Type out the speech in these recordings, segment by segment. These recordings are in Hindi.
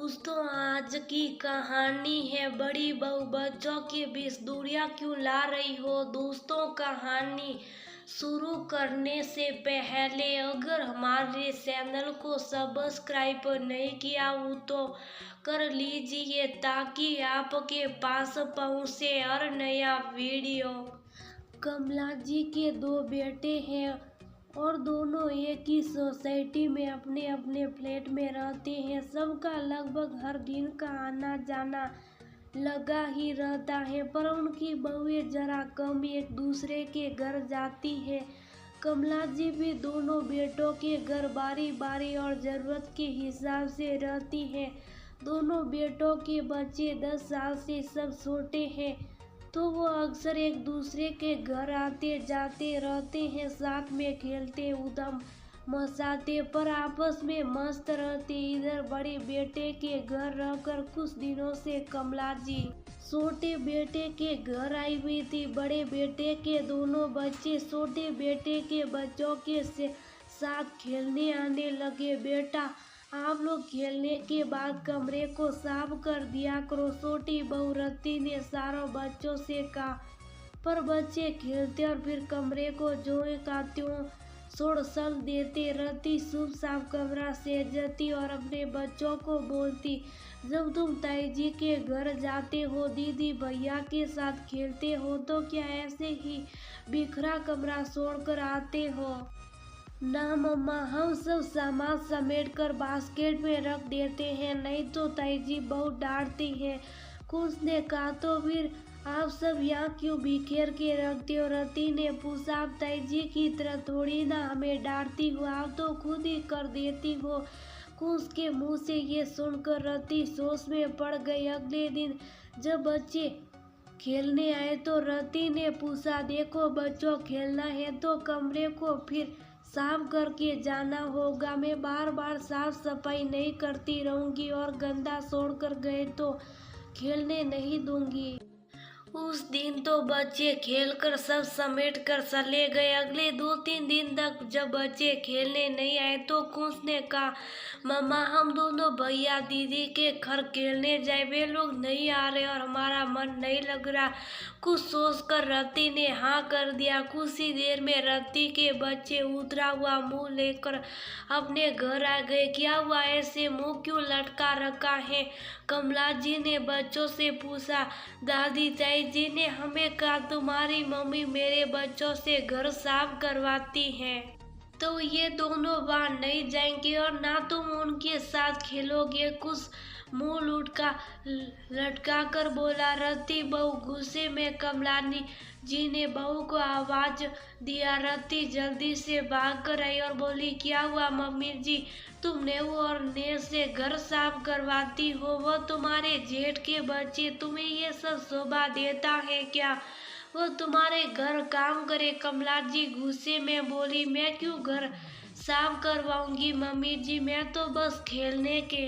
दोस्तों, आज की कहानी है बड़ी बहू बच्चों के बीच दूरियां क्यों ला रही हो। दोस्तों, कहानी शुरू करने से पहले अगर हमारे चैनल को सब्सक्राइब नहीं किया हो तो कर लीजिए ताकि आपके पास पहुंचे हर नया वीडियो। कमला जी के दो बेटे हैं और दोनों एक ही सोसाइटी में अपने अपने फ्लैट में रहते हैं। सबका लगभग हर दिन का आना जाना लगा ही रहता है, पर उनकी बहुएं जरा कम एक दूसरे के घर जाती है। कमला जी भी दोनों बेटों के घर बारी बारी और ज़रूरत के हिसाब से रहती है। दोनों बेटों के बच्चे 10 साल से सब छोटे हैं, तो वो अक्सर एक दूसरे के घर आते जाते रहते हैं, साथ में खेलते उधम मचाते पर आपस में मस्त रहते। इधर बड़े बेटे के घर रहकर कुछ दिनों से कमला जी छोटे बेटे के घर आई हुई थी। बड़े बेटे के दोनों बच्चे छोटे बेटे के बच्चों के साथ खेलने आने लगे। बेटा, आप लोग खेलने के बाद कमरे को साफ कर दिया करो, छोटी बहू रत्ती ने सारों बच्चों से कहा। पर बच्चे खेलते और फिर कमरे को जो का त्यों छोड़ चल देते। रत्ती शुभ साफ कमरा से जाती और अपने बच्चों को बोलती, जब तुम ताई जी के घर जाते हो, दीदी भैया के साथ खेलते हो, तो क्या ऐसे ही बिखरा कमरा छोड़कर आते हो? ना मम्मा, हम सब सामान समेट कर बास्केट में रख देते हैं, नहीं तो ताई जी बहुत डांटती है। कुछ ने कहा, तो फिर आप सब यहाँ क्यों बिखेर के रखते हो? रति ने पूछा। आप ताई जी की तरह थोड़ी ना हमें डांटती हो, आप तो खुद ही कर देती हो। कुछ के मुंह से ये सुनकर रति सोच में पड़ गई। अगले दिन जब बच्चे खेलने आए तो रति ने पूछा, देखो बच्चों, खेलना है तो कमरे को फिर साफ करके जाना होगा। मैं बार बार साफ सफाई नहीं करती रहूंगी और गंदा छोड़कर गए तो खेलने नहीं दूंगी। उस दिन तो बच्चे खेलकर सब समेट कर चले गए। अगले 2-3 दिन तक जब बच्चे खेलने नहीं आए तो कुछ ने कहा, मम्मा, हम दोनों भैया दीदी के घर खेलने जाए, वे लोग नहीं आ रहे और हमारा मन नहीं लग रहा। कुछ सोच कर रति ने हाँ कर दिया। कुछ ही देर में रति के बच्चे उतरा हुआ मुंह लेकर अपने घर आ गए। क्या हुआ, ऐसे मुंह क्यों लटका रखा है? कमला जी ने बच्चों से पूछा। दादी ताई जी ने हमें कहा तुम्हारी मम्मी मेरे बच्चों से घर साफ करवाती है, तो ये दोनों वहाँ नहीं जाएंगे और ना तुम उनके साथ खेलोगे। कुछ मुंह लटका कर बोला। रति बहू गुस्से में कमलानी जी ने बहू को आवाज दिया। रति जल्दी से भाग कर आई और बोली, क्या हुआ मम्मी जी, तुम नेहू और ने से घर साफ करवाती हो? वो तुम्हारे जेठ के बच्चे, तुम्हें ये सब शोभा देता है क्या? वो तुम्हारे घर काम करे। कमला जी गुस्से में बोली, मैं क्यों घर साफ करवाऊंगी मम्मी जी, मैं तो बस खेलने के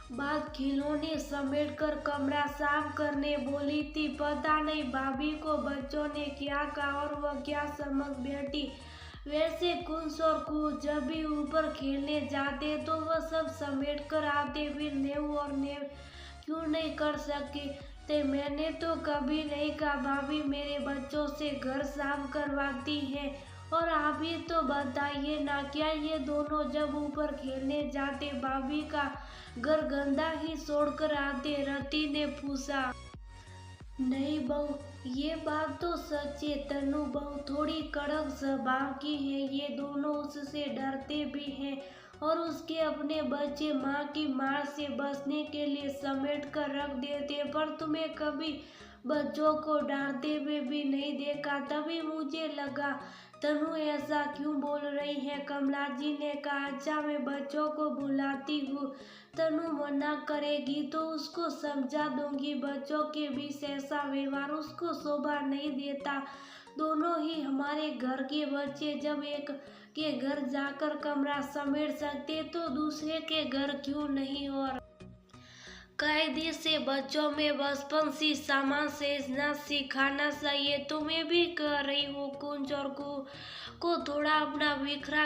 बाद खिलौने समेट कर कमरा साफ करने बोली थी। पता नहीं भाभी को बच्चों ने क्या कहा और वह क्या समझ बैठी। वैसे कुंस और कुछ जब भी ऊपर खेलने जाते तो वह सब समेट कर आते, फिर नेहू और नेव क्यों नहीं कर सकते? मैंने तो कभी नहीं कहा भाभी मेरे बच्चों से घर साफ करवाती है। और आप ही तो बताइए ना, क्या ये दोनों जब ऊपर खेलने जाते भाभी का घर गंदा ही छोड़कर आते? रति ने पूछा। नहीं बहू, ये बात तो सच है। तनु बहू थोड़ी कड़क स्वभाव की है, ये दोनों उससे डरते भी हैं और उसके अपने बच्चे माँ की मार से बचने के लिए समेट कर रख देते, पर तुम्हें कभी बच्चों को डांटते हुए भी नहीं देखा। तभी मुझे लगा तनु ऐसा क्यों बोल रही है। कमला जी ने कहा, अच्छा मैं बच्चों को बुलाती हूँ, तनु मना करेगी तो उसको समझा दूंगी। बच्चों के बीच ऐसा व्यवहार उसको शोभा नहीं देता। दोनों ही हमारे घर के बच्चे जब एक के घर जाकर कमरा समेट सकते तो दूसरे के घर क्यों नहीं? और कायदे से बच्चों में बचपन से सामान सहेजना सिखाना चाहिए। तुम्हें भी कह रही हूँ कुंज और को थोड़ा अपना बिखरा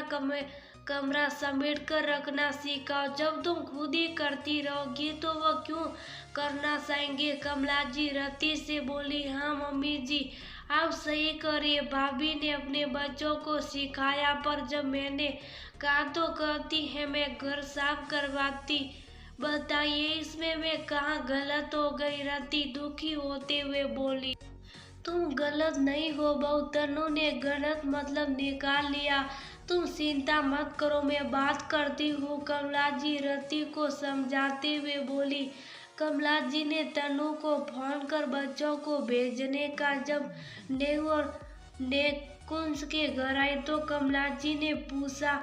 कमरा समेट कर रखना सीखा। जब तुम खुद ही करती रहोगी तो वह क्यों करना चाहेंगे। कमला जी रति से बोली, हाँ मम्मी जी, आप सही करिए। भाभी ने अपने बच्चों को सिखाया, पर जब मैंने कहा तो कहती है मैं घर साफ करवाती। बताइए इसमें मैं कहाँ गलत हो गई। रति दुखी होते हुए बोली, तुम गलत नहीं हो बहू, तनु ने गलत मतलब निकाल लिया। तुम चिंता मत करो, मैं बात करती हूँ। कमला जी रति को समझाते हुए बोली। कमला जी ने तनु को फोन कर बच्चों को भेजने का। जब नेहू और नेकुंस के घर आई तो कमला जी ने पूछा,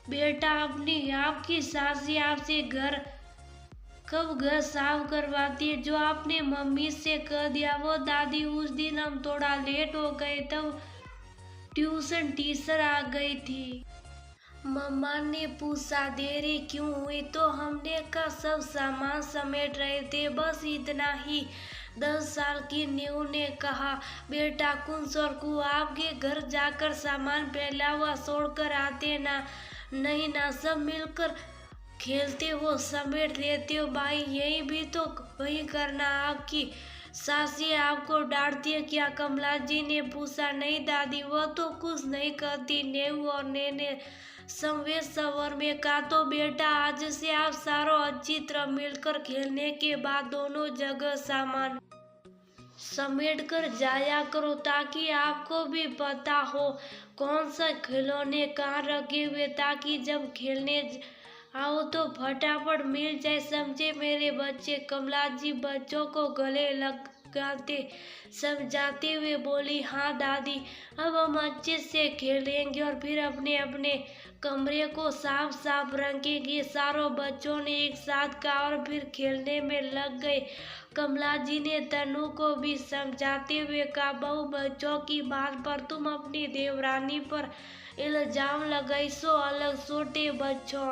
बेटा अपनी आपकी सासी आपसे कब घर साफ करवाती है, जो आपने मम्मी से कह दिया। वो दादी उस दिन हम थोड़ा लेट हो गए, तब ट्यूशन टीचर आ गई थी। मम्मा ने पूछा देरी क्यों हुई, तो हमने कहा सब सामान समेट रहे थे, बस इतना ही। 10 साल की न्यू ने कहा, बेटा कुंस और कु आपके घर जाकर सामान फैला हुआ छोड़कर आते ना, नहीं ना, सब मिलकर खेलते हो, समेट लेते हो। भाई यही भी तो वही करना। आपकी सासी आपको डांटती है क्या। कमला जी ने पूछा, नहीं दादी वो तो कुछ नहीं कहती। नेहू और ने संवेद सवर में कहा, तो बेटा आज से आप सारों अच्छी तरह मिलकर खेलने के बाद दोनों जगह सामान समेट कर जाया करो, ताकि आपको भी पता हो कौन सा खिलौने कहाँ रखे हुए, ताकि जब खेलने आओ तो फटाफट मिल जाए, समझे मेरे बच्चे। कमला जी बच्चों को गले लगाते समझाते हुए बोली, हाँ दादी, अब हम अच्छे से खेलेंगे और फिर अपने अपने कमरे को साफ साफ रखेंगे। सारों बच्चों ने एक साथ कहा और फिर खेलने में लग गए। कमला जी ने तनु को भी समझाते हुए कहा, बहू बच्चों की बात पर तुम अपनी देवरानी पर इल्जाम लगाई, सो अलग छोटे बच्चों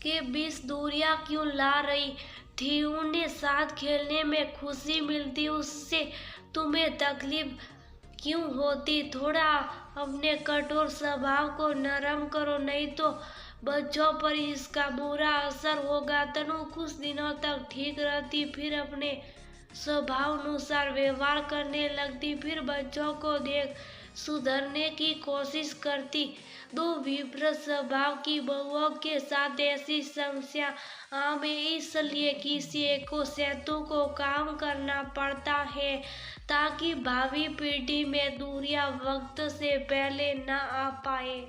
के बीच दूरियां क्यों ला रही थी। उन्हें साथ खेलने में खुशी मिलती, उससे तुम्हें तकलीफ क्यों होती। थोड़ा अपने कठोर स्वभाव को नरम करो, नहीं तो बच्चों पर इसका बुरा असर होगा। तनु कुछ दिनों तक ठीक रहती, फिर अपने स्वभाव अनुसार व्यवहार करने लगती, फिर बच्चों को देख सुधरने की कोशिश करती। दो विपरीत स्वभाव की बहुओं के साथ ऐसी समस्या आम है, इसलिए किसी एक को सेतु को काम करना पड़ता है, ताकि भावी पीढ़ी में दूरियां वक्त से पहले न आ पाए।